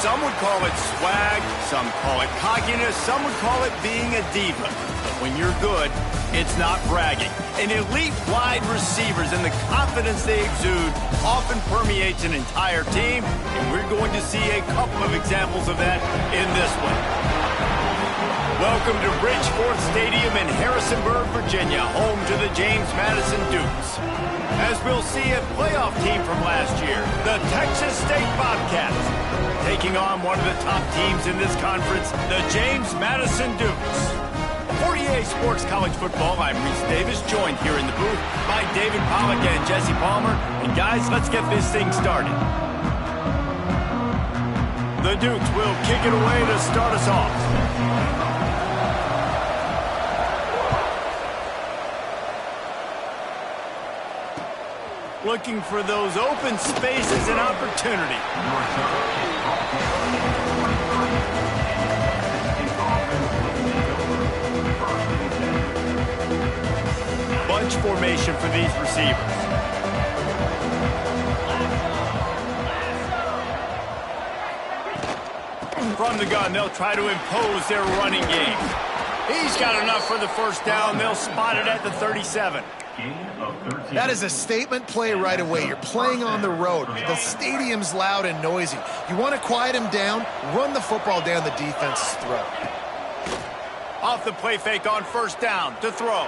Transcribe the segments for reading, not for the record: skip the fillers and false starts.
Some would call it swag, some call it cockiness, some would call it being a diva. But when you're good, it's not bragging. And elite wide receivers and the confidence they exude often permeates an entire team, and we're going to see a couple of examples of that in this one. Welcome to Bridgeport Stadium in Harrisonburg, Virginia, home to the James Madison Dukes. As we'll see, a playoff team from last year, the Texas State Bobcats, taking on one of the top teams in this conference, the James Madison Dukes. For EA Sports College Football, I'm Reese Davis, joined here in the booth by David Pollack and Jesse Palmer. And guys, let's get this thing started. The Dukes will kick it away to start us off. Looking for those open spaces and opportunity. Bunch formation for these receivers. From the gun, they'll try to impose their running game. He's got enough for the first down. They'll spot it at the 37. That is a statement play right away. You're playing on the road. The stadium's loud and noisy. You want to quiet him down, run the football down the defense's throat. Off the play fake on first down to throw.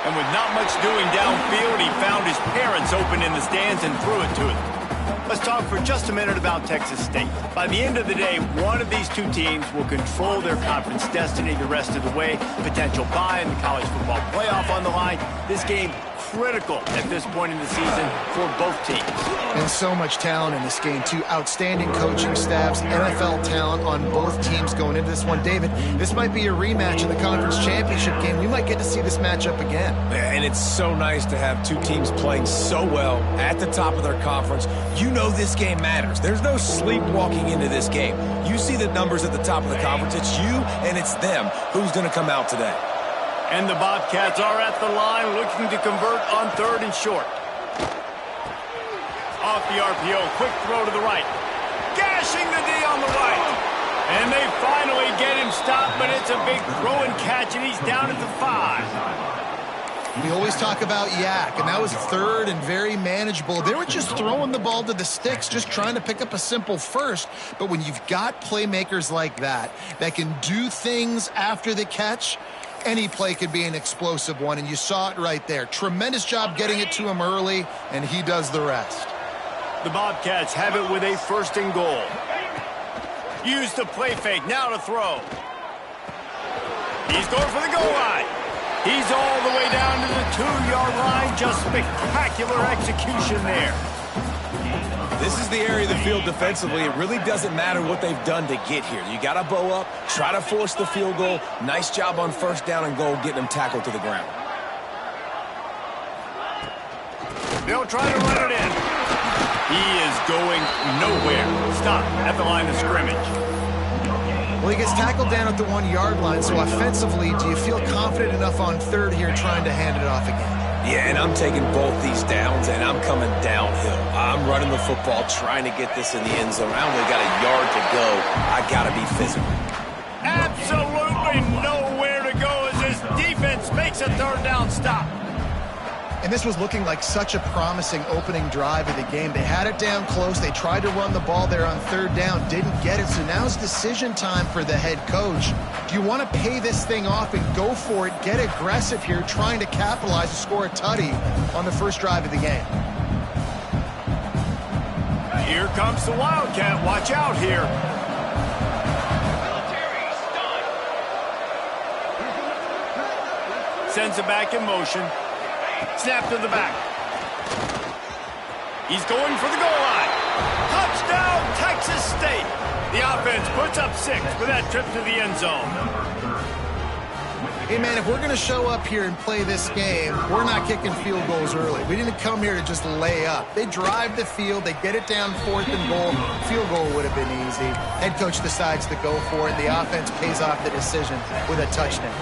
And with not much doing downfield, he found his parents open in the stands and threw it to them. Let's talk for just a minute about Texas State. By the end of the day, one of these two teams will control their conference destiny the rest of the way. Potential bye in the college football playoff on the line. This game critical at this point in the season for both teams. And so much talent in this game, too. Outstanding coaching staffs, NFL talent on both teams going into this one. David, this might be a rematch in the conference championship game. We might get to see this matchup again. And it's so nice to have two teams playing so well at the top of their conference. You know this game matters. There's no sleepwalking into this game. You see the numbers at the top of the conference. It's you and it's them. Who's going to come out today? And the Bobcats are at the line looking to convert on third and short. Off the RPO, quick throw to the right. Gashing the D on the right. And they finally get him stopped, but it's a big throw and catch, and he's down at the 5. We always talk about yak, and that was third and very manageable. They were just throwing the ball to the sticks, just trying to pick up a simple first. But when you've got playmakers like that can do things after the catch, any play could be an explosive one, and you saw it right there. Tremendous job getting it to him early, and he does the rest. The Bobcats have it with a first and goal. Use the play fake, now to throw. He's going for the goal line. He's all the way down to the 2-yard line. Just spectacular execution there. This is the area of the field defensively. It really doesn't matter what they've done to get here. You got to bow up, try to force the field goal. Nice job on first down and goal, getting them tackled to the ground. They'll try to run it in. He is going nowhere. Stop at the line of scrimmage. Well, he gets tackled down at the 1-yard line, so offensively, do you feel confident enough on third here trying to hand it off again? Yeah, and I'm taking both these downs, and I'm coming downhill. I'm running the football, trying to get this in the end zone. I only got a yard to go. I got to be physical. Absolutely nowhere to go as this defense makes a third down stop. And this was looking like such a promising opening drive of the game. They had it down close. They tried to run the ball there on third down, didn't get it. So now it's decision time for the head coach. Do you want to pay this thing off and go for it, get aggressive here, trying to capitalize and score a tutty on the first drive of the game? Here comes the Wildcat. Watch out here. Sends it back in motion. Snap to the back. He's going for the goal line. Touchdown, Texas State. The offense puts up 6 with that trip to the end zone. Hey, man, if we're going to show up here and play this game, we're not kicking field goals early. We didn't come here to just lay up. They drive the field. They get it down 4th and goal. Field goal would have been easy. Head coach decides to go for it. The offense pays off the decision with a touchdown.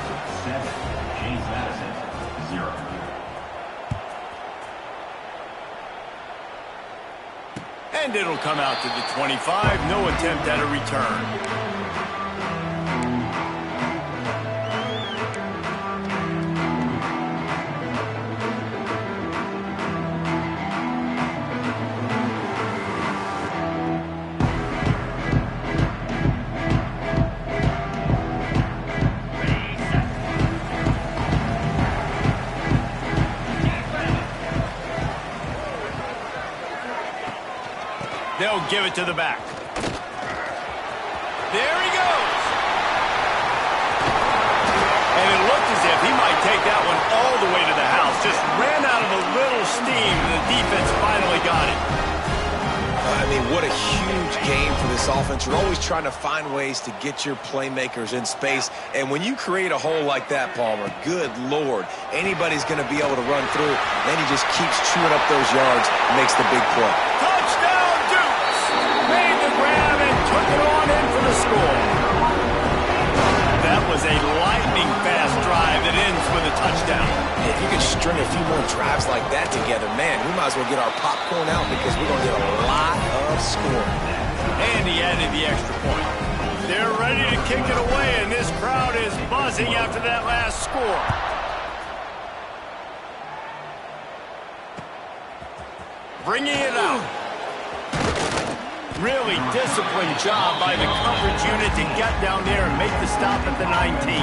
And it'll come out to the 25. No attempt at a return. They'll give it to the back. There he goes. And it looked as if he might take that one all the way to the house. Just ran out of a little steam, and the defense finally got it. I mean, what a huge game for this offense. You're always trying to find ways to get your playmakers in space. And when you create a hole like that, Palmer, good Lord, anybody's going to be able to run through. Then he just keeps chewing up those yards and makes the big play. Touchdown, Dukes! Made the grab and took it on in for the score. That was a lightning-fast drive that ends with a touchdown. If you could string a few more drives like that together, man, we might as well get our popcorn out because we're going to get a lot of scoring. And he added the extra point. They're ready to kick it away, and this crowd is buzzing after that last score. Bringing it out. Really disciplined job by the coverage unit to get down there and make the stop at the 19.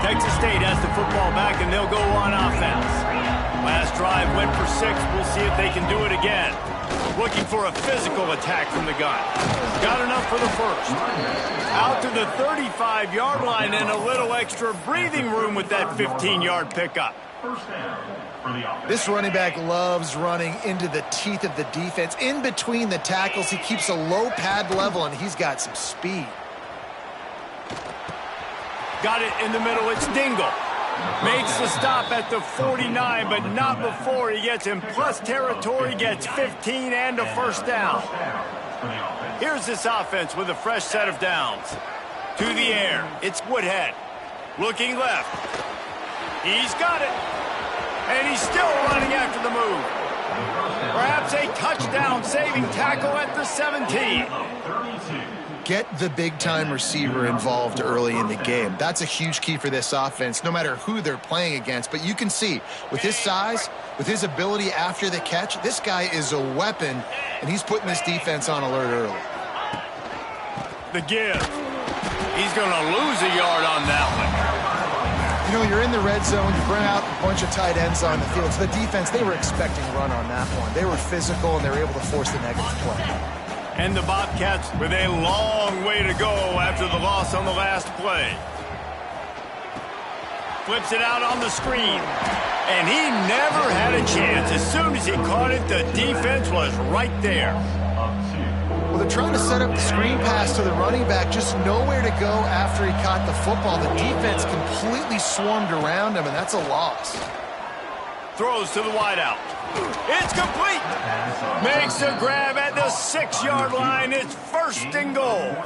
Texas State has the football back, and they'll go on offense. Last drive went for 6. We'll see if they can do it again. Looking for a physical attack from the gun. Got enough for the first. Out to the 35-yard line and a little extra breathing room with that 15-yard pickup. This running back loves running into the teeth of the defense. In between the tackles, he keeps a low pad level, and he's got some speed. Got it in the middle. It's Dingle. Makes the stop at the 49, but not before he gets in plus territory, gets 15 and a first down. Here's this offense with a fresh set of downs. To the air. It's Woodhead. Looking left. He's got it. And he's still running after the move. Perhaps a touchdown-saving tackle at the 17. Get the big-time receiver involved early in the game. That's a huge key for this offense, no matter who they're playing against. But you can see, with his size, with his ability after the catch, this guy is a weapon, and he's putting this defense on alert early. The give. He's going to lose a yard on that one. You know, you're in the red zone, you bring out a bunch of tight ends on the field. So the defense, they were expecting run on that one. They were physical, and they were able to force the negative play. And the Bobcats with a long way to go after the loss on the last play. Flips it out on the screen. And he never had a chance. As soon as he caught it, the defense was right there. Well, they're trying to set up the screen pass to the running back, just nowhere to go after he caught the football. The defense completely swarmed around him, and that's a loss. Throws to the wideout. It's complete. Makes a grab at the 6-yard line. It's first and goal.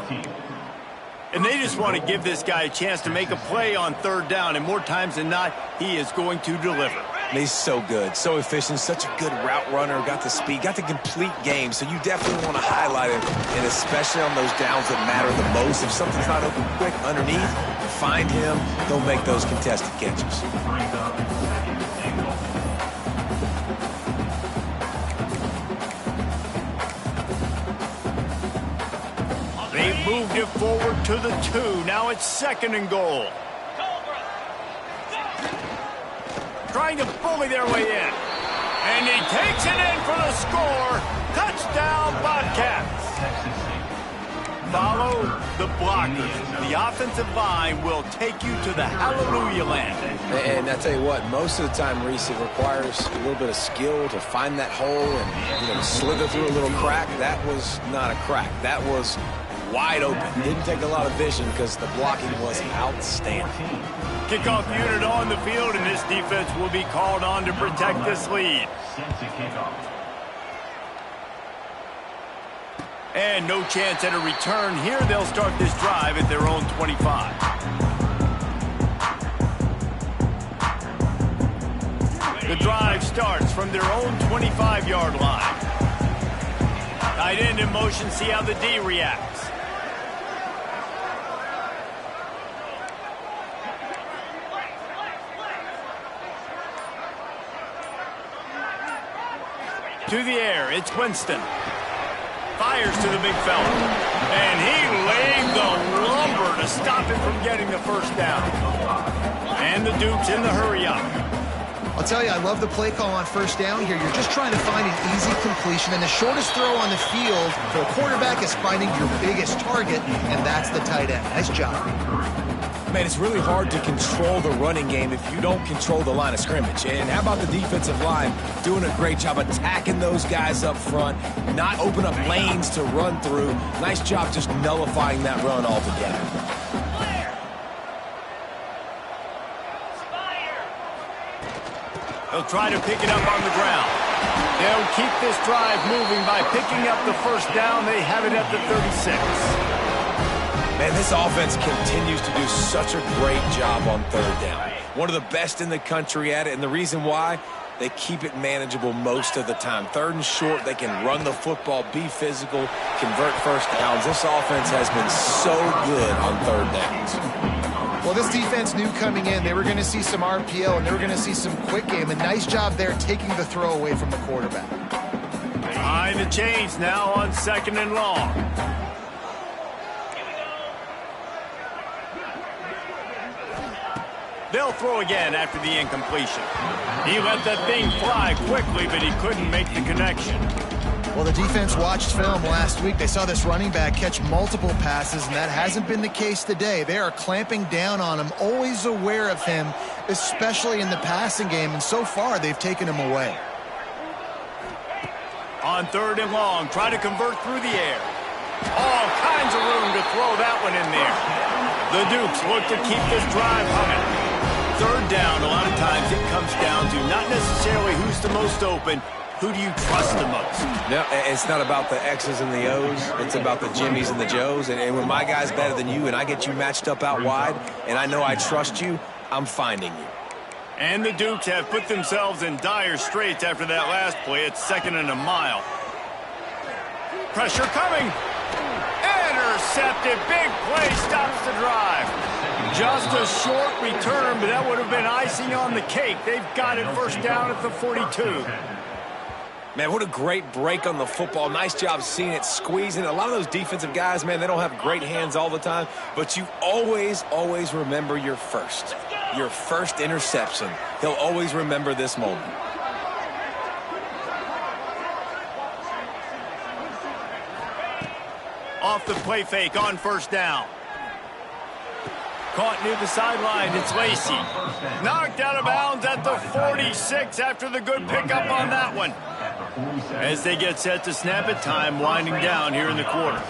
And they just want to give this guy a chance to make a play on third down. And more times than not, he is going to deliver. He's so good, so efficient, such a good route runner, got the speed, got the complete game. So you definitely want to highlight him, and especially on those downs that matter the most. If something's not open quick underneath, find him. He'll make those contested catches. They moved it forward to the 2. Now it's second and goal. Trying to bully their way in. And he takes it in for the score. Touchdown, Bobcats. Follow the blockers. The offensive line will take you to the hallelujah land. And I tell you what, most of the time, Reese, it requires a little bit of skill to find that hole and slither through a little crack. That was not a crack. That was wide open. Didn't take a lot of vision because the blocking was outstanding. Kickoff unit on the field, and this defense will be called on to protect this lead. And no chance at a return here. They'll start this drive at their own 25. The drive starts from their own 25-yard line. Tight end in motion, see how the D reacts. To the air, it's Winston. Fires to the big fella. And he laid the lumber to stop him from getting the first down. And the Duke's in the hurry-up. I'll tell you, I love the play call on first down here. You're just trying to find an easy completion, and the shortest throw on the field for a quarterback is finding your biggest target, and that's the tight end. Nice job. Man, it's really hard to control the running game if you don't control the line of scrimmage. And how about the defensive line doing a great job attacking those guys up front, not open up lanes to run through. Nice job just nullifying that run altogether. They'll try to pick it up on the ground. They'll keep this drive moving by picking up the first down. They have it at the 36. Man, this offense continues to do such a great job on third down. One of the best in the country at it, and the reason why, they keep it manageable most of the time. Third and short, they can run the football, be physical, convert first downs. This offense has been so good on third downs. Well, this defense knew coming in they were going to see some RPO, and they were going to see some quick game. A nice job there taking the throw away from the quarterback. Behind the chains now on 2nd and long. They'll throw again after the incompletion. He let that thing fly quickly, but he couldn't make the connection. Well, the defense watched film last week. They saw this running back catch multiple passes, and that hasn't been the case today. They are clamping down on him, always aware of him, especially in the passing game, and so far they've taken him away. On 3rd and long, try to convert through the air. All kinds of room to throw that one in there. The Dukes look to keep this drive humming. 3rd down, a lot of times it comes down to not necessarily who's the most open, who do you trust the most? No, it's not about the X's and the O's. It's about the Jimmies and the Joes. And when my guy's better than you and I get you matched up out wide and I know I trust you, I'm finding you. And the Dukes have put themselves in dire straits after that last play. It's 2nd and a mile. Pressure coming. Intercepted. Big play stops the drive. Just a short return, but that would have been icing on the cake. They've got it first down at the 42. Man, what a great break on the football. Nice job seeing it, squeezing. A lot of those defensive guys, man, they don't have great hands all the time, but you always, always remember your first interception. He'll always remember this moment. Off the play fake on first down. Caught near the sideline, it's Lacey. Knocked out of bounds at the 46 after the good pickup on that one. As they get set to snap it, time winding down here in the quarter.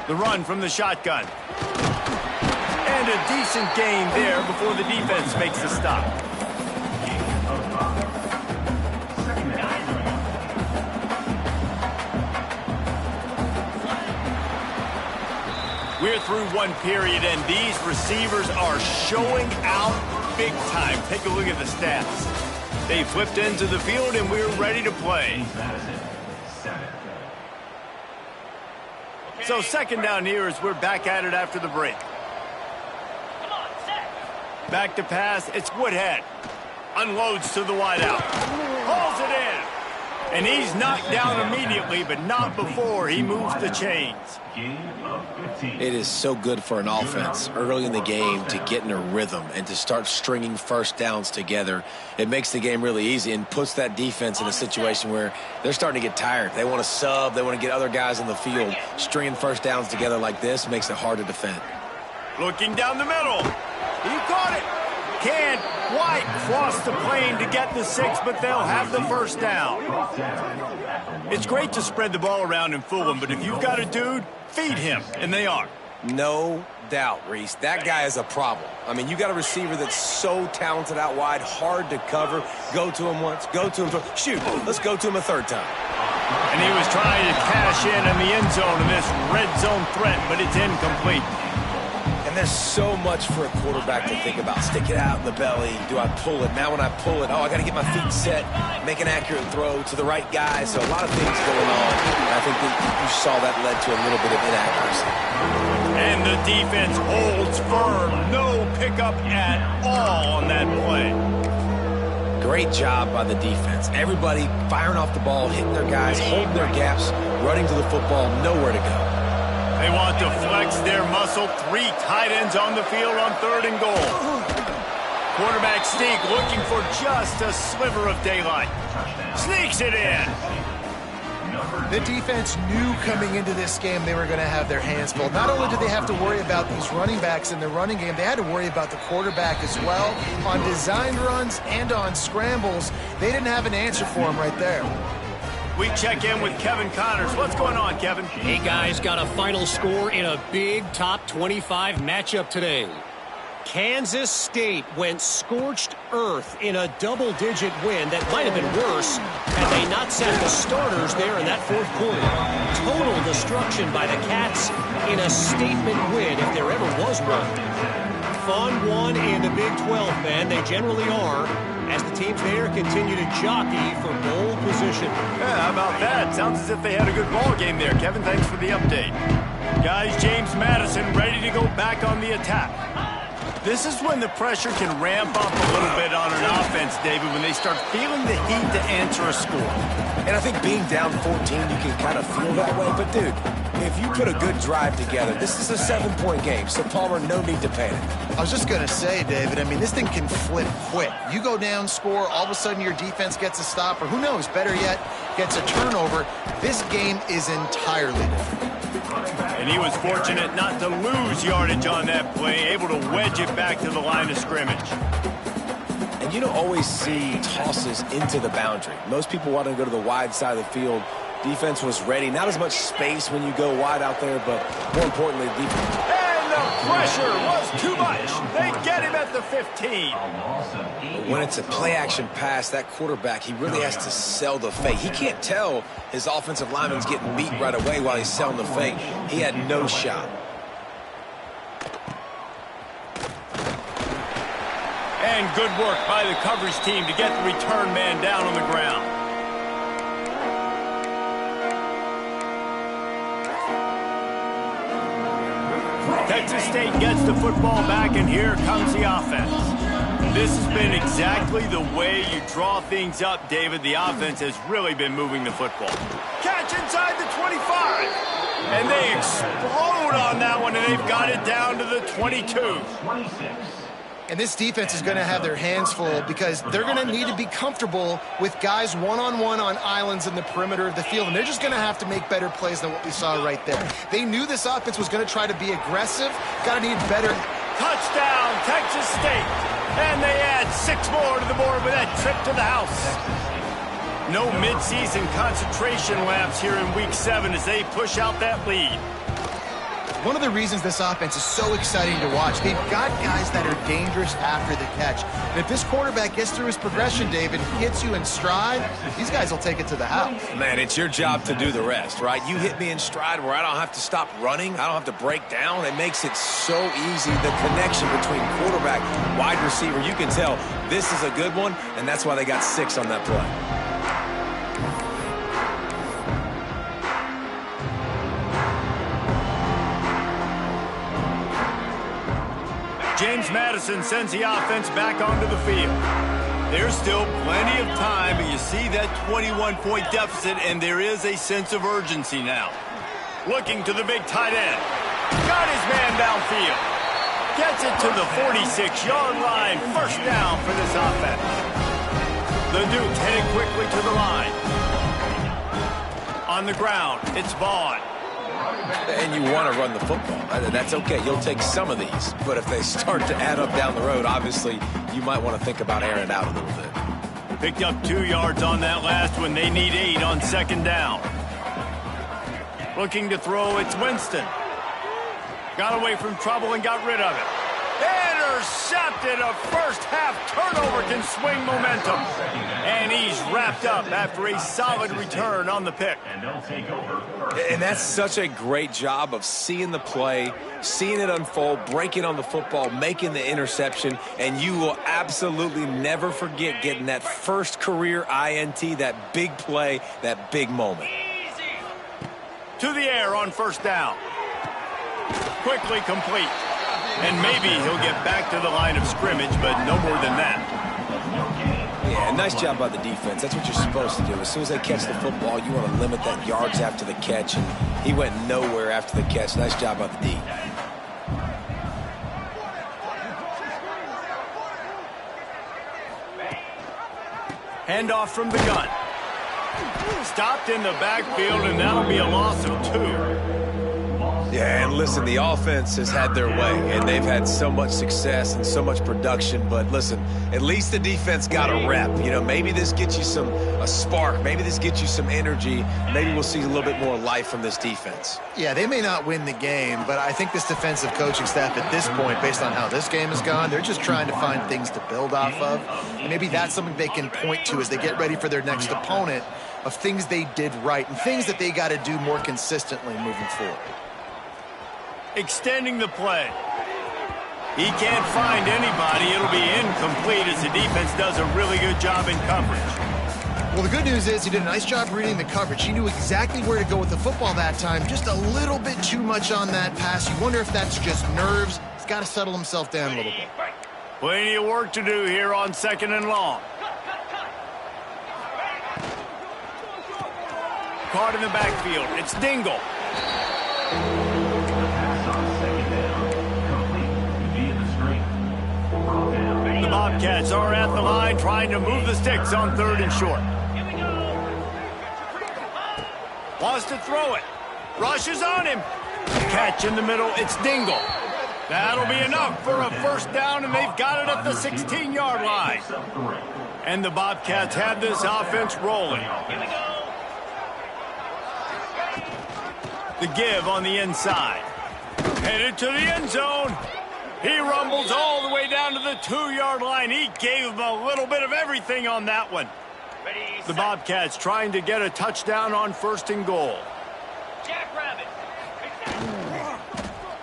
The run from the shotgun. And a decent gain there before the defense makes the stop. We're through one period, and these receivers are showing out big time. Take a look at the stats. They flipped into the field, and we're ready to play. So 2nd down here as we're back at it after the break. Back to pass, it's Woodhead. Unloads to the wideout. Hauls it in. And he's knocked down immediately, but not before he moves the chains. It is so good for an offense early in the game to get in a rhythm and to start stringing first downs together. It makes the game really easy and puts that defense in a situation where they're starting to get tired. They want to sub. They want to get other guys on the field. Stringing first downs together like this makes it hard to defend. Looking down the middle. He caught it. Can't quite cross the plane to get the 6, but they'll have the first down. It's great to spread the ball around and fool him, but if you've got a dude, feed him, and they are. No doubt, Reese. That guy is a problem. I mean, you got a receiver that's so talented out wide, hard to cover. Go to him once, go to him twice. Shoot, let's go to him a 3rd time. And he was trying to cash in the end zone in this red zone threat, but it's incomplete. And And there's so much for a quarterback to think about. Stick it out in the belly. Do I pull it? Now when I pull it, I got to get my feet set, make an accurate throw to the right guy. So a lot of things going on. And I think that you saw that led to a little bit of inaccuracy. And the defense holds firm. No pickup at all on that play. Great job by the defense. Everybody firing off the ball, hitting their guys, holding their gaps, running to the football, nowhere to go. They want to flex their muscle. 3 tight ends on the field on 3rd and goal. Quarterback sneak looking for just a sliver of daylight. Sneaks it in. The defense knew coming into this game they were going to have their hands full. Not only did they have to worry about these running backs in the running game, they had to worry about the quarterback as well. On designed runs and on scrambles, they didn't have an answer for him right there. We check in with Kevin Connors. What's going on, Kevin? Hey, guys, got a final score in a big top 25 matchup today. Kansas State went scorched earth in a double-digit win that might have been worse had they not sat the starters there in that 4th quarter. Total destruction by the Cats in a statement win, if there ever was one. Fun one in the Big 12, man. They generally are, as the teams there continue to jockey for bowl position. Yeah, how about that? Sounds as if they had a good ball game there. Kevin, thanks for the update. Guys, James Madison ready to go back on the attack. This is when the pressure can ramp up a little bit on an offense, David, when they start feeling the heat to answer a score. And I think being down 14, you can kind of feel that way. But, dude, if you put a good drive together, this is a 7-point game. So, Palmer, no need to panic. I was just going to say, David, I mean, this thing can flip quick. You go down, score, all of a sudden your defense gets a stop, or who knows, better yet, gets a turnover. This game is entirely different. And he was fortunate not to lose yardage on that play, able to wedge it back to the line of scrimmage. And you don't always see tosses into the boundary. Most people want to go to the wide side of the field. Defense was ready. Not as much space when you go wide out there, but more importantly, defense. And the pressure was too much. They get him at the 15. When it's a play-action pass, that quarterback, he really has to sell the fake. He can't tell his offensive lineman's getting beat right away while he's selling the fake. He had no shot. And good work by the coverage team to get the return man down on the ground. Texas State gets the football back, and here comes the offense. This has been exactly the way you draw things up, David. The offense has really been moving the football. Catch inside the 25. And they explode on that one, and they've got it down to the 22. And this defense is going to have their hands full because they're going to need to be comfortable with guys one-on-one on islands in the perimeter of the field. And they're just going to have to make better plays than what we saw right there. They knew this offense was going to try to be aggressive. Got to need better. Touchdown, Texas State. And they add 6 more to the board with that trip to the house. No midseason concentration laps here in Week 7 as they push out that lead. One of the reasons this offense is so exciting to watch, they've got guys that are dangerous after the catch. And if this quarterback gets through his progression, David, hits you in stride, these guys will take it to the house. Man, it's your job to do the rest, right? You hit me in stride where I don't have to stop running. I don't have to break down. It makes it so easy. The connection between quarterback, wide receiver, you can tell this is a good one, and that's why they got 6 on that play. James Madison sends the offense back onto the field. There's still plenty of time, but you see that 21-point deficit, and there is a sense of urgency now. Looking to the big tight end. Got his man downfield. Gets it to the 46-yard line. First down for this offense. The Dukes headed quickly to the line. On the ground, it's Vaughn. And you want to run the football. That's okay. You'll take some of these. But if they start to add up down the road, obviously, you might want to think about airing it out a little bit. Picked up 2 yards on that last one. They need 8 on second down. Looking to throw, it's Winston. Got away from trouble and got rid of it. Intercepted. A first half turnover can swing momentum. And he's he's wrapped up after a solid return on the pick. And that's such a great job of seeing the play, seeing it unfold, breaking on the football, making the interception, and you will absolutely never forget getting that first career INT, that big play, that big moment. To the air on first down. Quickly complete. And maybe he'll get back to the line of scrimmage, but no more than that. Yeah, nice job by the defense. That's what you're supposed to do. As soon as they catch the football, you want to limit that yards after the catch, and he went nowhere after the catch. Nice job by the D. Handoff from the gun. Stopped in the backfield, and that'll be a loss of 2. Yeah, and listen, the offense has had their way, and they've had so much success and so much production. But listen, at least the defense got a rep. You know, maybe this gets you a spark. Maybe this gets you some energy. Maybe we'll see a little bit more life from this defense. Yeah, they may not win the game, but I think this defensive coaching staff at this point, based on how this game has gone, they're just trying to find things to build off of. And maybe that's something they can point to as they get ready for their next opponent, of things they did right and things that they got to do more consistently moving forward. Extending the play. He can't find anybody. It'll be incomplete as the defense does a really good job in coverage. Well, the good news is he did a nice job reading the coverage. He knew exactly where to go with the football that time. Just a little bit too much on that pass. You wonder if that's just nerves. He's got to settle himself down a little bit. Plenty of work to do here on 2nd and long. Caught in the backfield. It's Dingle. The Bobcats are at the line trying to move the sticks on 3rd and short. Wants to throw it. Rushes on him. Catch in the middle. It's Dingle. That'll be enough for a first down, and they've got it at the 16-yard line. And the Bobcats have this offense rolling. The give on the inside. Headed to the end zone. He rumbles all the way down to the 2-yard line. He gave him a little bit of everything on that one. The Bobcats trying to get a touchdown on 1st and goal.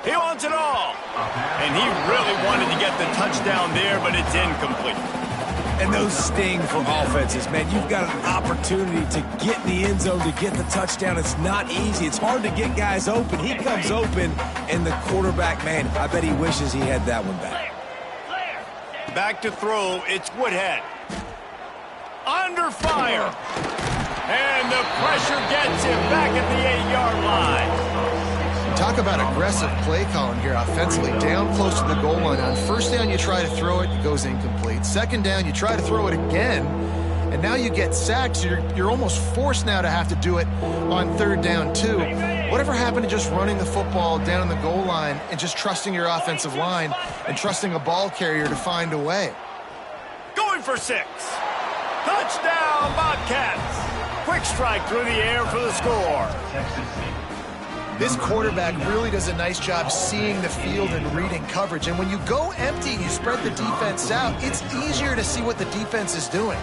He wants it all. And he really wanted to get the touchdown there, but it's incomplete. And those sting for offenses, man. You've got an opportunity to get in the end zone, to get the touchdown. It's not easy. It's hard to get guys open. He comes open, and the quarterback, man, I bet he wishes he had that one back. Back to throw. It's Woodhead. Under fire. And the pressure gets him back at the 8-yard line. Talk about aggressive play calling here offensively. Down close to the goal line. On 1st down, you try to throw it. It goes incomplete. 2nd down, you try to throw it again. And now you get sacked, so you're almost forced now to have to do it on 3rd down, too. Whatever happened to just running the football down the goal line and just trusting your offensive line and trusting a ball carrier to find a way? Going for 6. Touchdown, Bobcats. Quick strike through the air for the score. This quarterback really does a nice job seeing the field and reading coverage. And when you go empty and you spread the defense out, it's easier to see what the defense is doing.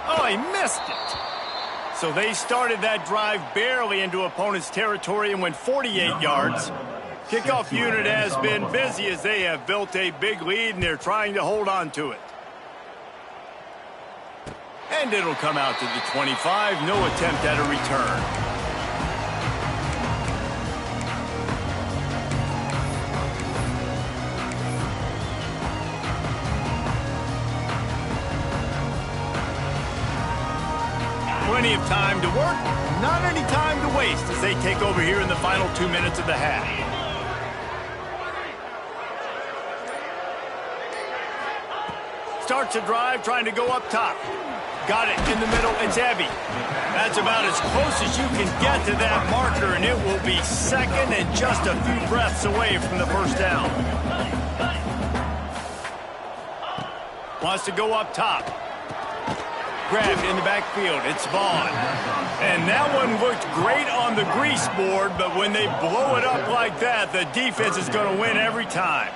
Oh, he missed it. So they started that drive barely into opponent's territory and went 48 yards. Kickoff unit has been busy as they have built a big lead, and they're trying to hold on to it. And it'll come out to the 25. No attempt at a return. Plenty of time to work, not any time to waste as they take over here in the final 2 minutes of the half. Starts a drive trying to go up top. Got it in the middle, it's Ebby. That's about as close as you can get to that marker, and it will be 2nd and just a few breaths away from the first down. Wants to go up top. Grabbed in the backfield. It's Vaughn. And that one looked great on the grease board, but when they blow it up like that, the defense is going to win every time.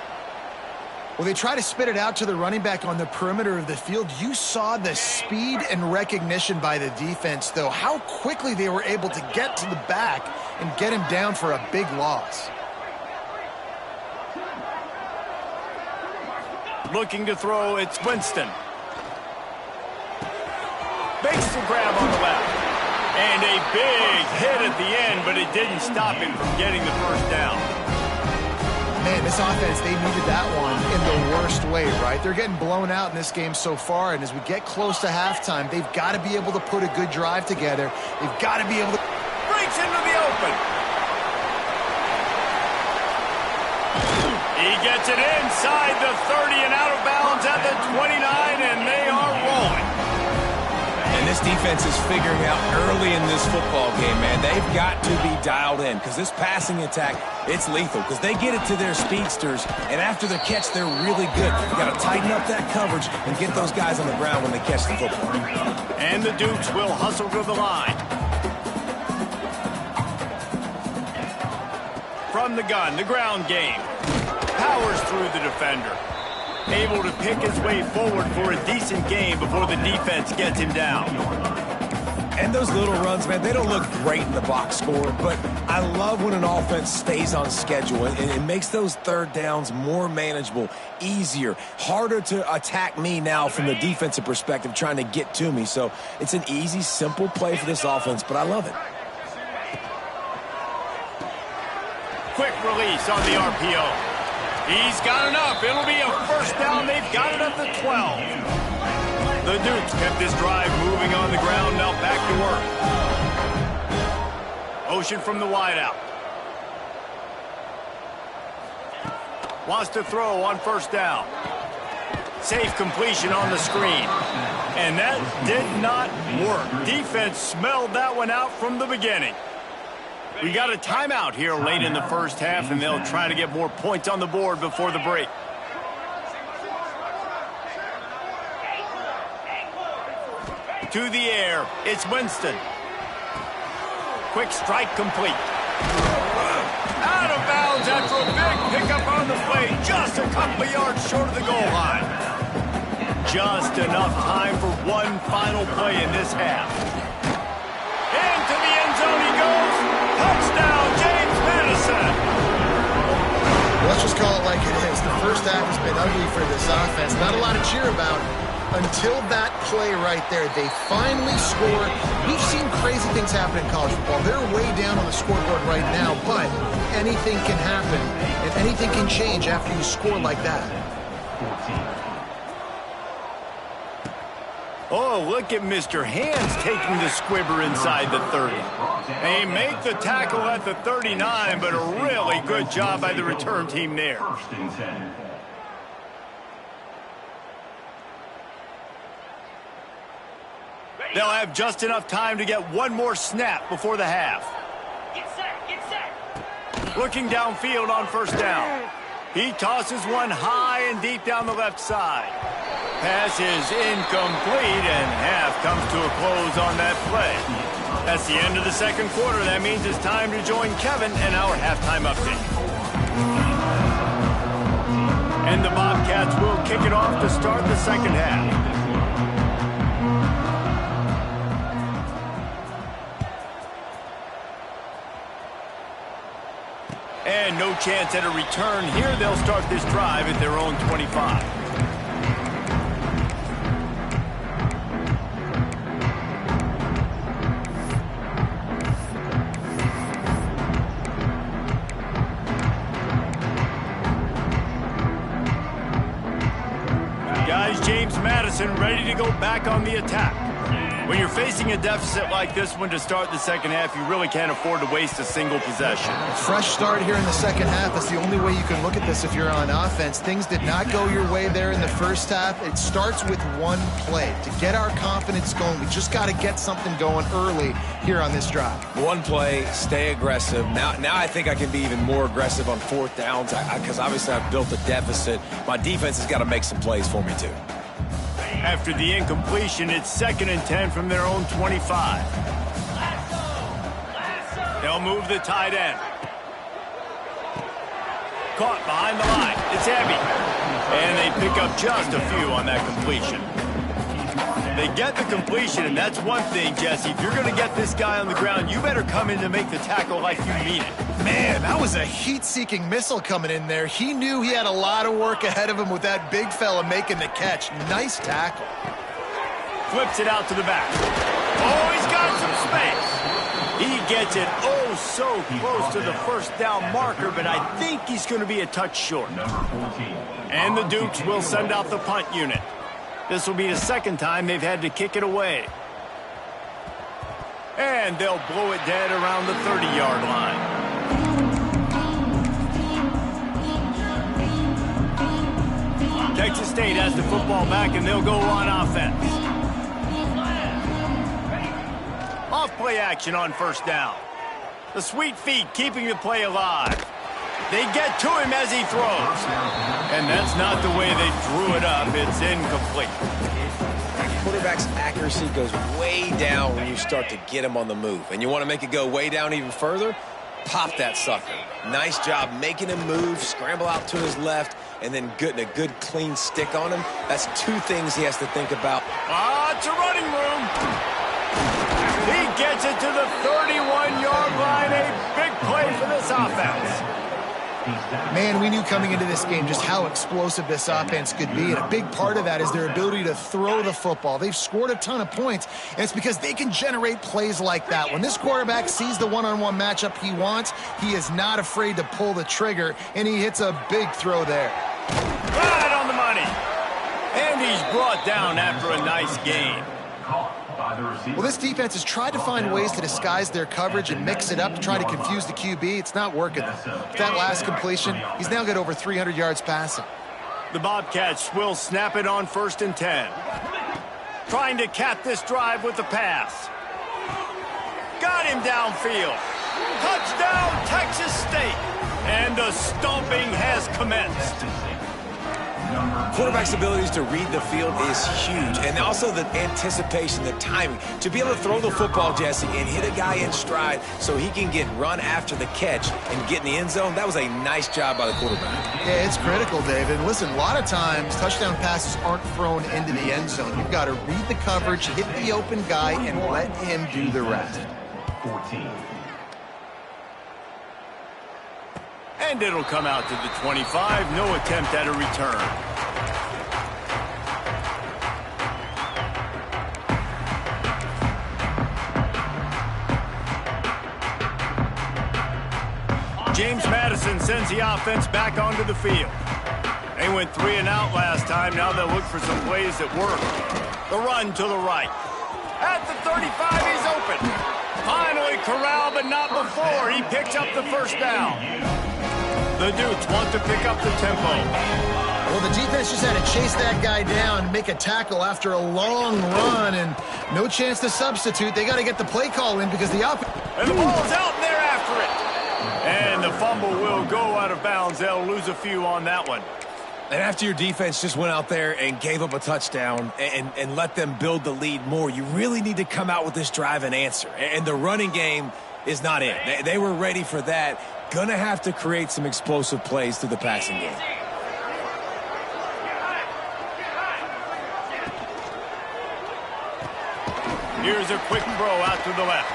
Well, they try to spit it out to the running back on the perimeter of the field. You saw the speed and recognition by the defense, though, how quickly they were able to get to the back and get him down for a big loss. Looking to throw, it's Winston. Makes the grab on the left. And a big hit at the end, but it didn't stop him from getting the first down. Man, this offense, they needed that one in the worst way, right? They're getting blown out in this game so far, and as we get close to halftime, they've got to be able to put a good drive together. They've got to be able to... Breaks into the open. He gets it inside the 30 and out of bounds at the 29, and they are rolling. And this defense is figuring out early in this football game, man. They've got to be dialed in because this passing attack, it's lethal because they get it to their speedsters, and after the catch, they're really good. You've got to tighten up that coverage and get those guys on the ground when they catch the football. And the Dukes will hustle to the line. From the gun, the ground game. Powers through the defender. Able to pick his way forward for a decent game before the defense gets him down. And those little runs, man, they don't look great in the box score, but I love when an offense stays on schedule, and it makes those third downs more manageable, easier, harder to attack me now from the defensive perspective trying to get to me. So it's an easy, simple play for this offense, but I love it. Quick release on the RPO. He's got enough. It'll be a first down. They've got it at the 12. The Dukes kept this drive moving on the ground. Now back to work. Motion from the wideout. Wants to throw on first down. Safe completion on the screen. And that did not work. Defense smelled that one out from the beginning. We got a timeout here late in the first half, and they'll try to get more points on the board before the break. To the air, it's Winston. Quick strike complete. Out of bounds after a big pickup on the play, just a couple of yards short of the goal line. Just enough time for one final play in this half. Into the end zone he goes. Touchdown, James Madison. Let's just call it like it is. The first half has been ugly for this offense. Not a lot to cheer about until that play right there. They finally scored. We've seen crazy things happen in college football. They're way down on the scoreboard right now, but anything can happen, and anything can change after you score like that. Oh, look at Mr. Hands taking the squibber inside the 30. They make the tackle at the 39, but a really good job by the return team there. They'll have just enough time to get one more snap before the half. Get set, get set. Looking downfield on first down. He tosses one high and deep down the left side. Pass is incomplete, and half comes to a close on that play. That's the end of the second quarter. That means it's time to join Kevin and our halftime update. And the Bobcats will kick it off to start the second half. And no chance at a return here. They'll start this drive at their own 25. Guys, James Madison ready to go back on the attack. When you're facing a deficit like this one to start the second half, you really can't afford to waste a single possession. Fresh start here in the second half. That's the only way you can look at this if you're on offense. Things did not go your way there in the first half. It starts with one play. To get our confidence going, we just got to get something going early here on this drive. One play, stay aggressive. Now I think I can be even more aggressive on fourth downs because obviously I've built a deficit. My defense has got to make some plays for me too. After the incompletion, it's 2nd and 10 from their own 25. They'll move the tight end. Caught behind the line. It's heavy. And they pick up just a few on that completion. They get the completion, and that's one thing, Jesse. If you're going to get this guy on the ground, you better come in to make the tackle like you mean it. Man, that was a heat-seeking missile coming in there. He knew he had a lot of work ahead of him with that big fella making the catch. Nice tackle. Flips it out to the back. Oh, he's got some space. He gets it oh so close to the first down marker, but I think he's going to be a touch short. And the Dukes will send out the punt unit. This will be the second time they've had to kick it away. And they'll blow it dead around the 30-yard line. Texas State has the football back, and they'll go on offense. Off play action on first down. The sweet feet keeping the play alive. They get to him as he throws. And that's not the way they drew it up. It's incomplete. Quarterback's accuracy goes way down when you start to get him on the move. And you want to make it go way down even further? Pop that sucker. Nice job making him move, scramble out to his left, and then getting a good clean stick on him. That's two things he has to think about. It's a running room. He gets it to the 31-yard line. A big play for this offense. Man, we knew coming into this game just how explosive this offense could be, and a big part of that is their ability to throw the football. They've scored a ton of points, and it's because they can generate plays like that. When this quarterback sees the one-on-one matchup he wants, he is not afraid to pull the trigger, and he hits a big throw there. Right on the money. And he's brought down after a nice gain. Well, this defense has tried to find ways to disguise their coverage and mix it up to try to confuse the QB. It's not working. With that last completion, he's now got over 300 yards passing. The Bobcats will snap it on 1st and 10. Trying to cap this drive with the pass. Got him downfield. Touchdown, Texas State. And the stomping has commenced. Quarterback's abilities to read the field is huge, and also the anticipation, the timing. To be able to throw the football, Jesse, and hit a guy in stride so he can get run after the catch and get in the end zone, that was a nice job by the quarterback. Yeah, it's critical, David. Listen, a lot of times touchdown passes aren't thrown into the end zone. You've got to read the coverage, hit the open guy, and let him do the rest. 14. And it'll come out to the 25. No attempt at a return. James Madison sends the offense back onto the field. They went 3 and out last time. Now they'll look for some plays that work. The run to the right. At the 35, he's open. Finally corralled, but not before. He picks up the first down. The Dukes want to pick up the tempo. Well, the defense just had to chase that guy down, make a tackle after a long run, and no chance to substitute. They got to get the play call in because the offense... And the ball's out, and they're after it. And the fumble will go out of bounds. They'll lose a few on that one. And after your defense just went out there and gave up a touchdown and let them build the lead more, you really need to come out with this drive and answer. And the running game is not in. They were ready for that. Gonna have to create some explosive plays through the passing game. Here's a quick throw out to the left.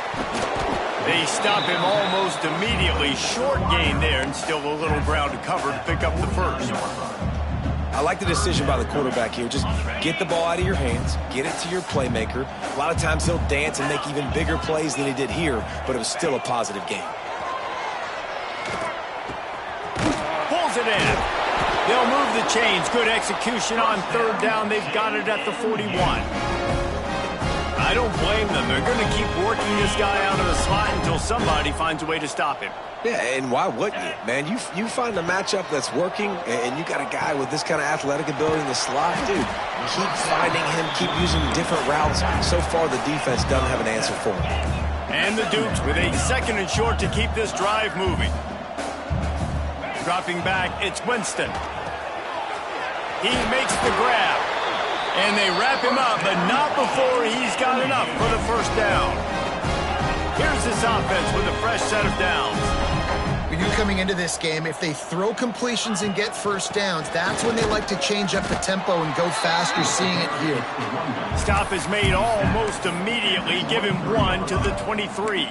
They stop him almost immediately. Short gain there, and still a little ground to cover to pick up the first. I like the decision by the quarterback here. Just get the ball out of your hands, get it to your playmaker. A lot of times he'll dance and make even bigger plays than he did here, but it was still a positive game. Pulls it in. They'll move the chains. Good execution on 3rd down. They've got it at the 41. I don't blame them. They're going to keep working this guy out of the slot until somebody finds a way to stop him. Yeah, and why wouldn't you? Man, you find a matchup that's working, and you got a guy with this kind of athletic ability in the slot, dude, keep finding him, keep using different routes. So far, the defense doesn't have an answer for him. And the Dukes with a 2nd and short to keep this drive moving. Dropping back, it's Winston. He makes the grab. And they wrap him up, but not before he's got enough for the first down. Here's this offense with a fresh set of downs. When JMU coming into this game, if they throw completions and get first downs, that's when they like to change up the tempo and go fast. You're seeing it here. Stop is made almost immediately. Give him 1 to the 23.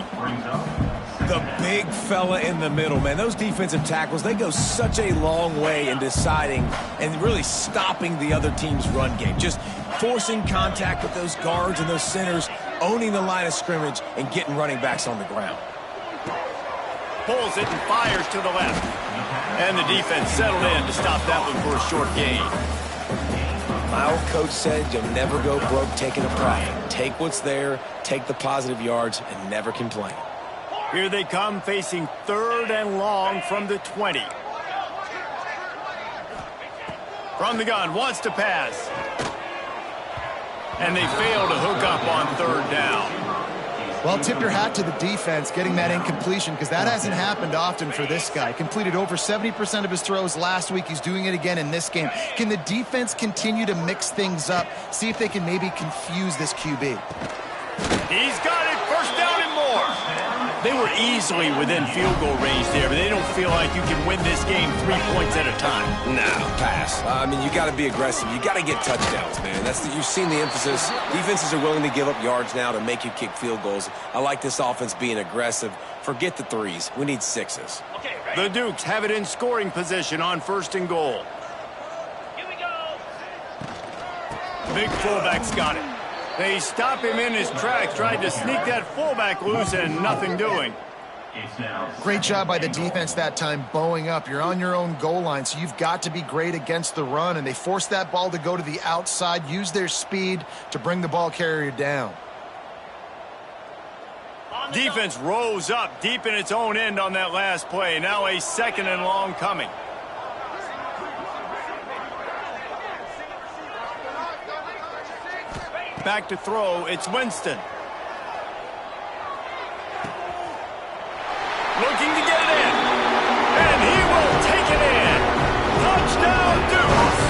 The big fella in the middle, man. Those defensive tackles, they go such a long way in deciding and really stopping the other team's run game. Just forcing contact with those guards and those centers, owning the line of scrimmage, and getting running backs on the ground. Pulls it and fires to the left. And the defense settled in to stop that one for a short gain. My old coach said you'll never go broke taking a profit. Take what's there, take the positive yards, and never complain. Here they come, facing 3rd and long from the 20. From the gun, wants to pass. And they fail to hook up on 3rd down. Well, tip your hat to the defense getting that incompletion, because that hasn't happened often for this guy. Completed over 70% of his throws last week. He's doing it again in this game. Can the defense continue to mix things up? See if they can maybe confuse this QB. He's got it. First down and more. They were easily within field goal range there, but they don't feel like you can win this game 3 points at a time. No, pass. I mean, you got to be aggressive. You got to get touchdowns, man. You've seen the emphasis. Defenses are willing to give up yards now to make you kick field goals. I like this offense being aggressive. Forget the 3s. We need 6s. The Dukes have it in scoring position on 1st and goal. Here we go. Big fullback's got it. They stop him in his tracks, tried to sneak that fullback loose, and nothing doing. Great job by the defense that time, bowing up. You're on your own goal line, so you've got to be great against the run, and they forced that ball to go to the outside, use their speed to bring the ball carrier down. Defense rose up deep in its own end on that last play. Now a 2nd and long coming. Back to throw, it's Winston. Looking to get it in. And he will take it in. Touchdown, Dukes.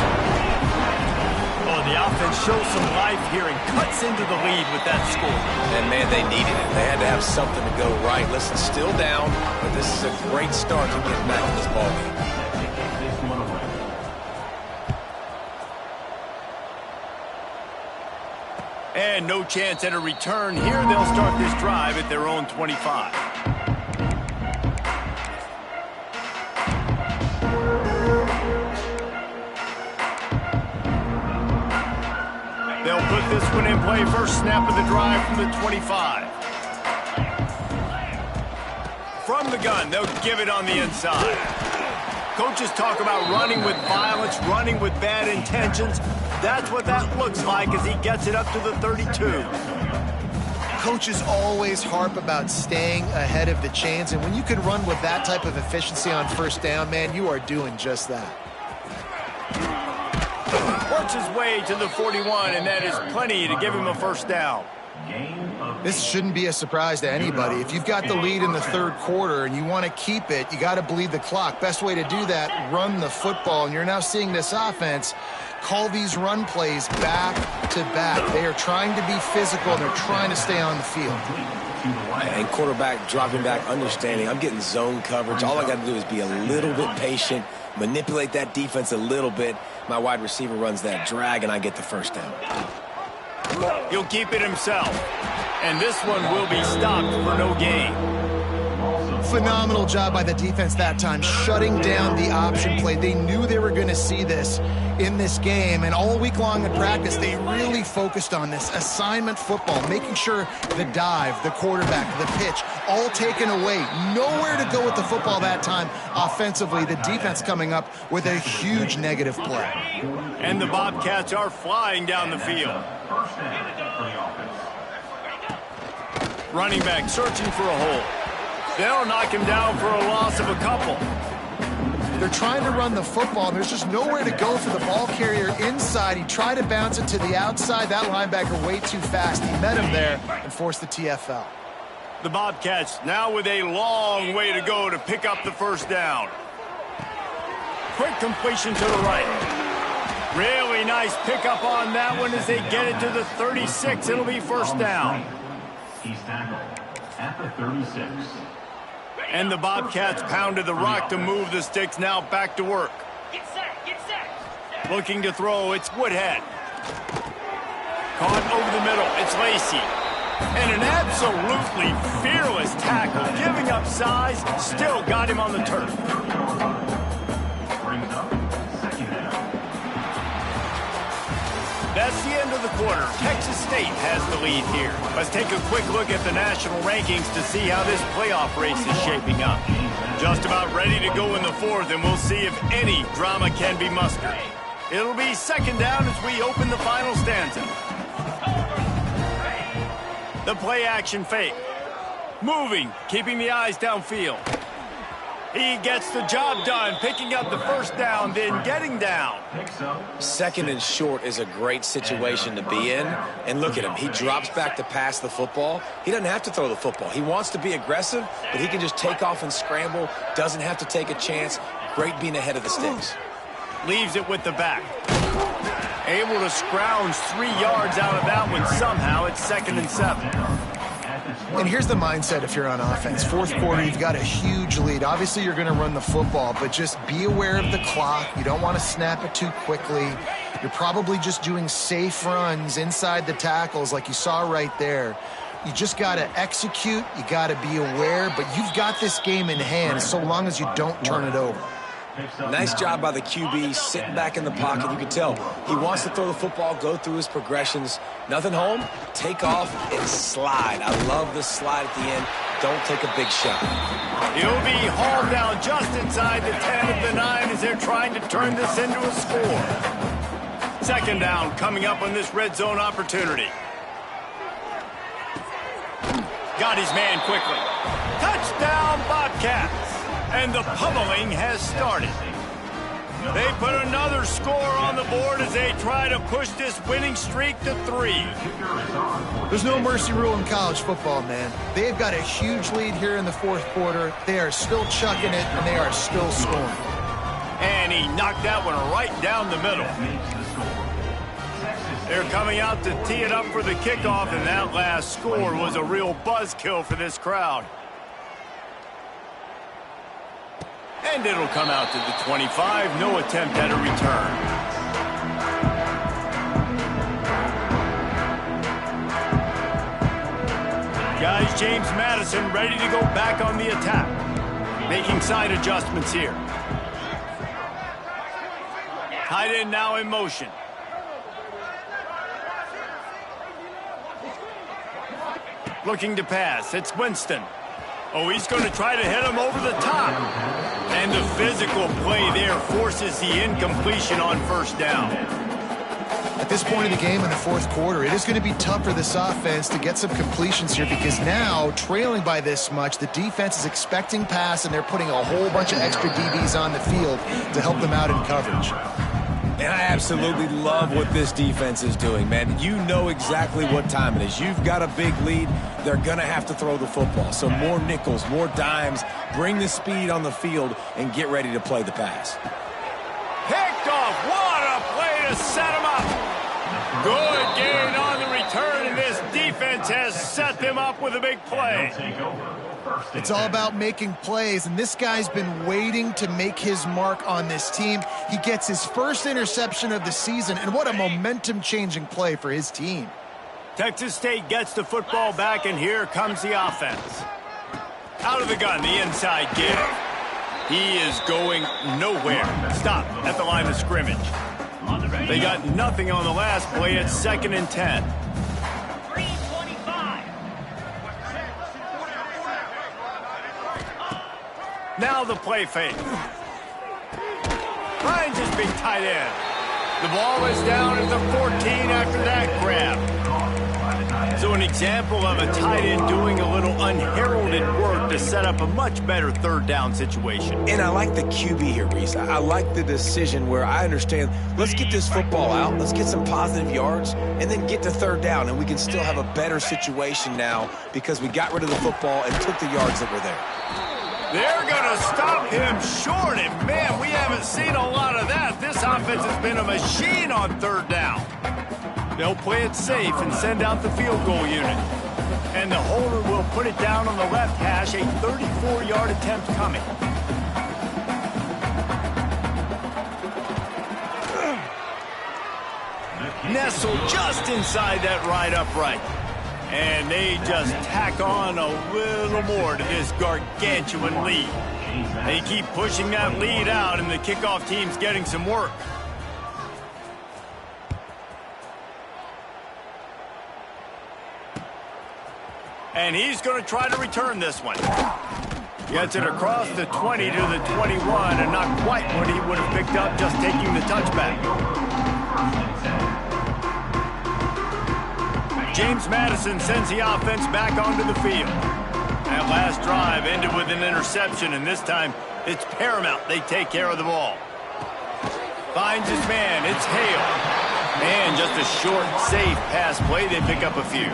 Oh, the offense shows some life here and cuts into the lead with that score. And, man, they needed it. They had to have something to go right. Listen, still down, but this is a great start to get back in this ballgame. And no chance at a return here. They'll start this drive at their own 25. They'll put this one in play. First snap of the drive from the 25. From the gun, they'll give it on the inside. Coaches talk about running with violence, running with bad intentions. That's what that looks like as he gets it up to the 32. Coaches always harp about staying ahead of the chains, and when you can run with that type of efficiency on 1st down, man, you are doing just that. Works his way to the 41, and that is plenty to give him a 1st down. This shouldn't be a surprise to anybody. If you've got the lead in the 3rd quarter and you want to keep it, you got to bleed the clock. Best way to do that, run the football. And you're now seeing this offense call these run plays back to back. They are trying to be physical, and they're trying to stay on the field. And quarterback dropping back, understanding I'm getting zone coverage. All I got to do is be a little bit patient, manipulate that defense a little bit. My wide receiver runs that drag, and I get the 1st down. He'll keep it himself. And this one will be stopped for no gain. Phenomenal job by the defense that time, shutting down the option play. They knew they were going to see this in this game, and all week long in practice, they really focused on this assignment football, making sure the dive, the quarterback, the pitch, all taken away. Nowhere to go with the football that time offensively. The defense coming up with a huge negative play. And the Bobcats are flying down the field. Running back searching for a hole. They'll knock him down for a loss of a couple. They're trying to run the football, and there's just nowhere to go for the ball carrier inside. He tried to bounce it to the outside. That linebacker way too fast. He met him there and forced the TFL. The Bobcats now with a long way to go to pick up the 1st down. Quick completion to the right. Really nice pickup on that one as they get it to the 36. It'll be 1st down. He's tackled at the 36. And the Bobcats pounded the rock to move the sticks. Now back to work. Get set, get set. Looking to throw, it's Woodhead. Caught over the middle, it's Lacey. And an absolutely fearless tackle, giving up size, still got him on the turf. That's the end of the quarter. Texas State has the lead here. Let's take a quick look at the national rankings to see how this playoff race is shaping up. Just about ready to go in the fourth, and we'll see if any drama can be mustered. It'll be second down as we open the final stanza. The play action fake. Moving, keeping the eyes downfield. He gets the job done, picking up the first down, then getting down. Second and short is a great situation to be in. And look at him. He drops back to pass the football. He doesn't have to throw the football. He wants to be aggressive, but he can just take off and scramble. Doesn't have to take a chance. Great being ahead of the sticks. Leaves it with the back. Able to scrounge 3 yards out of that one somehow. It's 2nd and 7. And here's the mindset if you're on offense. Fourth quarter, you've got a huge lead. Obviously, you're going to run the football, but just be aware of the clock. You don't want to snap it too quickly. You're probably just doing safe runs inside the tackles like you saw right there. You just got to execute. You got to be aware, but you've got this game in hand so long as you don't turn it over. Nice job by the QB, sitting back in the pocket. You can tell he wants to throw the football, go through his progressions. Nothing home, take off, and slide. I love the slide at the end. Don't take a big shot. He'll be hauled down just inside the 10 of the 9 as they're trying to turn this into a score. Second down coming up on this red zone opportunity. Got his man quickly. Touchdown, Bobcats. And the pummeling has started. They put another score on the board as they try to push this winning streak to 3. There's no mercy rule in college football, man. They've got a huge lead here in the fourth quarter. They are still chucking it, and they are still scoring. And he knocked that one right down the middle. They're coming out to tee it up for the kickoff, and that last score was a real buzzkill for this crowd. And it'll come out to the 25. No attempt at a return. Guys, James Madison ready to go back on the attack. Making side adjustments here. Tight end now in motion. Looking to pass. It's Winston. Oh, he's going to try to hit him over the top. And the physical play there forces the incompletion on first down. At this point in the game in the fourth quarter, it is going to be tough for this offense to get some completions here because now, trailing by this much, the defense is expecting pass, and they're putting a whole bunch of extra DBs on the field to help them out in coverage. And I absolutely love what this defense is doing, man. You know exactly what time it is. You've got a big lead. They're going to have to throw the football. So more nickels, more dimes, bring the speed on the field, and get ready to play the pass. Picked off. What a play to set him up. Good gain on the return, and this defense has set them up with a big play. It's all about making plays, and this guy's been waiting to make his mark on this team. He gets his first interception of the season, and what a momentum-changing play for his team. Texas State gets the football back, and here comes the offense. Out of the gun, the inside give. He is going nowhere. Stop at the line of scrimmage. They got nothing on the last play. It's 2nd and 10. Now the play fake. Finds his big tight end. The ball is down at the 14 after that grab. So an example of a tight end doing a little unheralded work to set up a much better third down situation. And I like the QB here, Reese. I like the decision where I understand, let's get this football out, let's get some positive yards, and then get to third down, and we can still have a better situation now because we got rid of the football and took the yards that were there. They're going to stop him short, and man, we haven't seen a lot of that. This offense has been a machine on third down. They'll play it safe and send out the field goal unit. And the holder will put it down on the left hash, a 34-yard attempt coming. Nestled just inside that right upright. And they just tack on a little more to this gargantuan lead. They keep pushing that lead out, and the kickoff team's getting some work. And he's going to try to return this one. Gets it across the 20 to the 21, and not quite what he would have picked up just taking the touchback. James Madison sends the offense back onto the field. That last drive ended with an interception, and this time it's paramount they take care of the ball. Finds his man. It's Hale. And just a short, safe pass play. They pick up a few.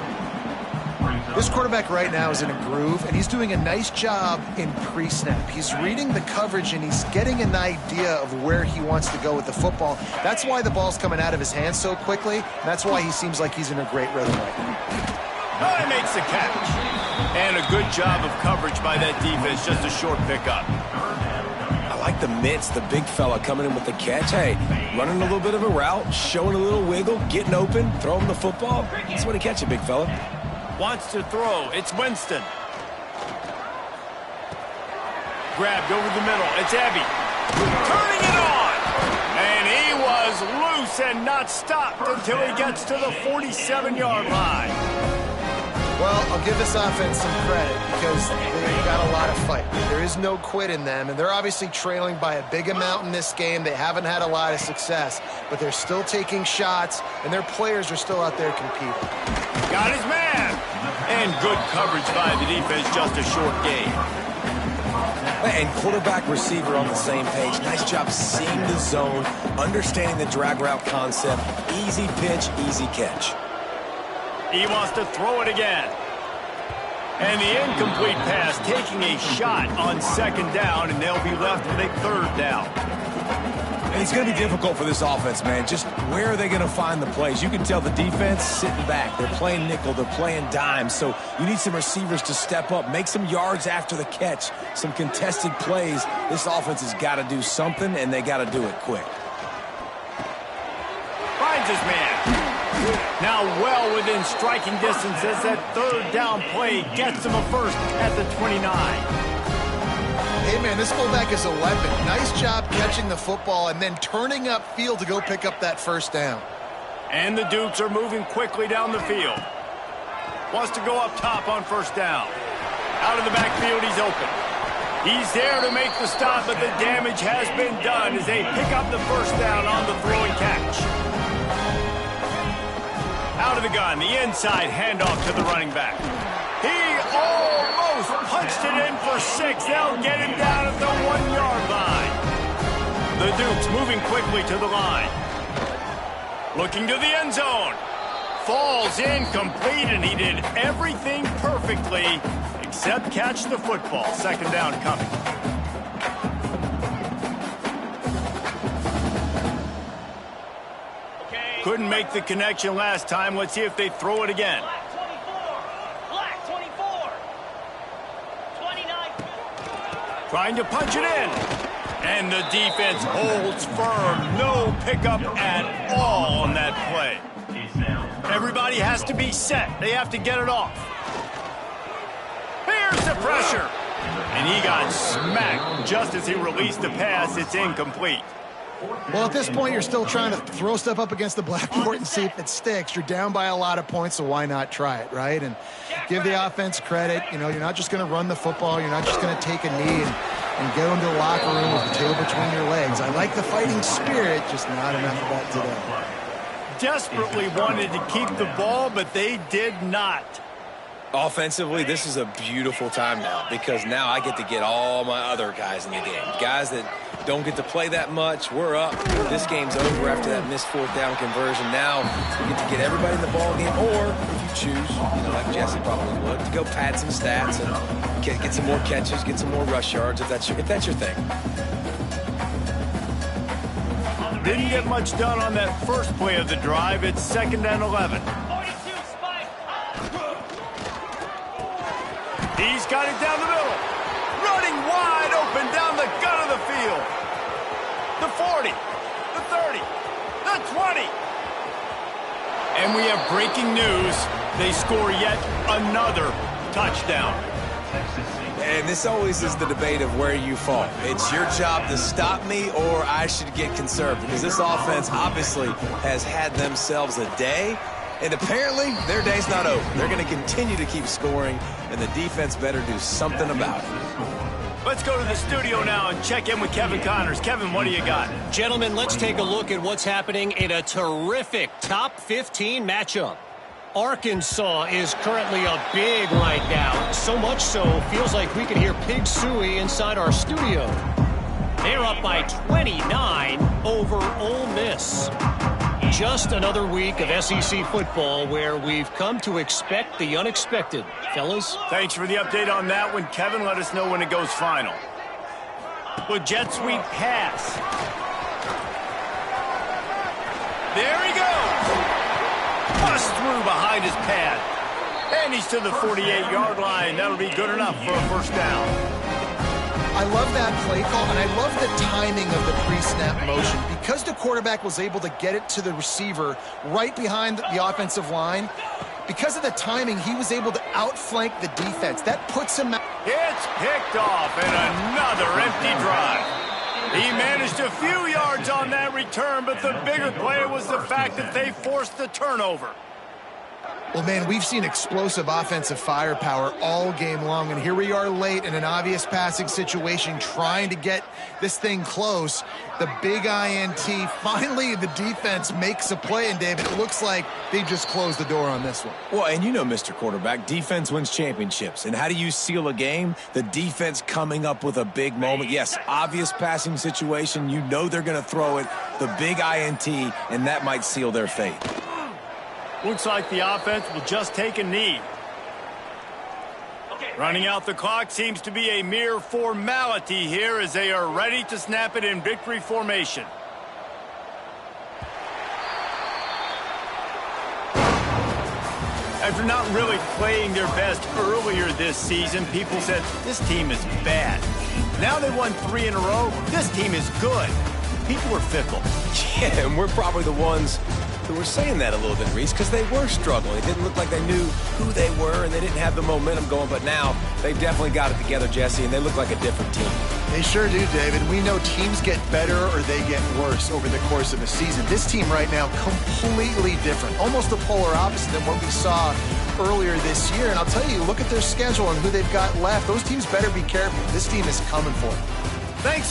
This quarterback right now is in a groove, and he's doing a nice job in pre-snap. He's reading the coverage, and he's getting an idea of where he wants to go with the football. That's why the ball's coming out of his hands so quickly. That's why he seems like he's in a great rhythm right now. Oh, he makes the catch. And a good job of coverage by that defense. Just a short pickup. I like the mitts, the big fella coming in with the catch. Hey, running a little bit of a route, showing a little wiggle, getting open, throwing the football. That's what he catch it, big fella. Wants to throw. It's Winston. Grabbed over the middle. It's Ebby. Turning it on. And he was loose and not stopped until he gets to the 47-yard line. Well, I'll give this offense some credit because they've got a lot of fight. There is no quit in them, and they're obviously trailing by a big amount in this game. They haven't had a lot of success, but they're still taking shots, and their players are still out there competing. Got his man. And good coverage by the defense, just a short gain. And quarterback receiver on the same page. Nice job seeing the zone, understanding the drag route concept. Easy pitch, easy catch. He wants to throw it again. And the incomplete pass taking a shot on second down, and they'll be left with a third down. And it's going to be difficult for this offense, man. Just where are they going to find the plays? You can tell the defense sitting back. They're playing nickel. They're playing dime. So you need some receivers to step up, make some yards after the catch, some contested plays. This offense has got to do something, and they got to do it quick. Finds his man. Now well within striking distance as that third down play gets him a first at the 29. Hey, man, this fullback is a weapon. Nice job catching the football and then turning upfield to go pick up that first down. And the Dukes are moving quickly down the field. Wants to go up top on first down. Out of the backfield, he's open. He's there to make the stop, but the damage has been done as they pick up the first down on the throw and catch. Out of the gun, the inside handoff to the running back. He almost punched it in for 6. They'll get him down at the 1-yard line. The Dukes moving quickly to the line. Looking to the end zone. Falls incomplete, and he did everything perfectly except catch the football. Second down coming. Couldn't make the connection last time. Let's see if they throw it again. Black 24. 29. Trying to punch it in. And the defense holds firm. No pickup at all on that play. Everybody has to be set. They have to get it off. Here's the pressure. And he got smacked just as he released the pass. It's incomplete. Well, at this point, you're still trying to throw stuff up against the blackboard and see if it sticks. You're down by a lot of points, so why not try it, right? And give the offense credit. You know, you're not just going to run the football. You're not just going to take a knee and go into the locker room with the tail between your legs. I like the fighting spirit, just not enough of that today. Desperately wanted to keep the ball, but they did not. Offensively, this is a beautiful time now because now I get to get all my other guys in the game. Guys that don't get to play that much. We're up. This game's over after that missed fourth down conversion. Now we get to get everybody in the ball game, or if you choose, you know, like Jesse probably would, to go pad some stats and get some more catches, get some more rush yards if that's your thing. Didn't get much done on that first play of the drive. It's 2nd and 11. 42 spike. He's got it down the middle. Running wide open down the gut of the field. The 40, the 30, the 20. And we have breaking news. They score yet another touchdown. And this always is the debate of where you fall. It's your job to stop me or I should get conserved, because this offense obviously has had themselves a day, and apparently their day's not over. They're going to continue to keep scoring, and the defense better do something about it. Let's go to the studio now and check in with Kevin Connors. Kevin, what do you got? Gentlemen, let's take a look at what's happening in a terrific top 15 matchup. Arkansas is currently a big right now. So much so, feels like we can hear Pig Suey inside our studio. They're up by 29 over Ole Miss. Just another week of SEC football where we've come to expect the unexpected. Fellas? Thanks for the update on that one, Kevin. Let us know when it goes final. With jet sweep pass. There he goes. Bust through behind his pad. And he's to the 48-yard line. That'll be good enough for a first down. I love that play call, and I love the timing of the pre-snap motion. Because the quarterback was able to get it to the receiver right behind the offensive line, because of the timing, he was able to outflank the defense. That puts him... It's picked off, and another empty drive. He managed a few yards on that return, but the bigger play was the fact that they forced the turnover. Well, man, we've seen explosive offensive firepower all game long, and here we are late in an obvious passing situation trying to get this thing close. The big INT, finally the defense makes a play, and David, it looks like they just closed the door on this one. Well, and you know, Mr. Quarterback, defense wins championships. And how do you seal a game? The defense coming up with a big moment. Yes, obvious passing situation. You know they're going to throw it. The big INT, and that might seal their fate. Looks like the offense will just take a knee. Running out the clock seems to be a mere formality here as they are ready to snap it in victory formation. After not really playing their best earlier this season, people said, this team is bad. Now they won 3 in a row. This team is good. People are fickle. Yeah, and we're probably the ones who were saying that a little bit, Reese, because they were struggling. It didn't look like they knew who they were, and they didn't have the momentum going. But now they've definitely got it together, Jesse, and they look like a different team. They sure do, David. We know teams get better or they get worse over the course of a season. This team right now, completely different. Almost the polar opposite than what we saw earlier this year. And I'll tell you, look at their schedule and who they've got left. Those teams better be careful. This team is coming for it. Thanks.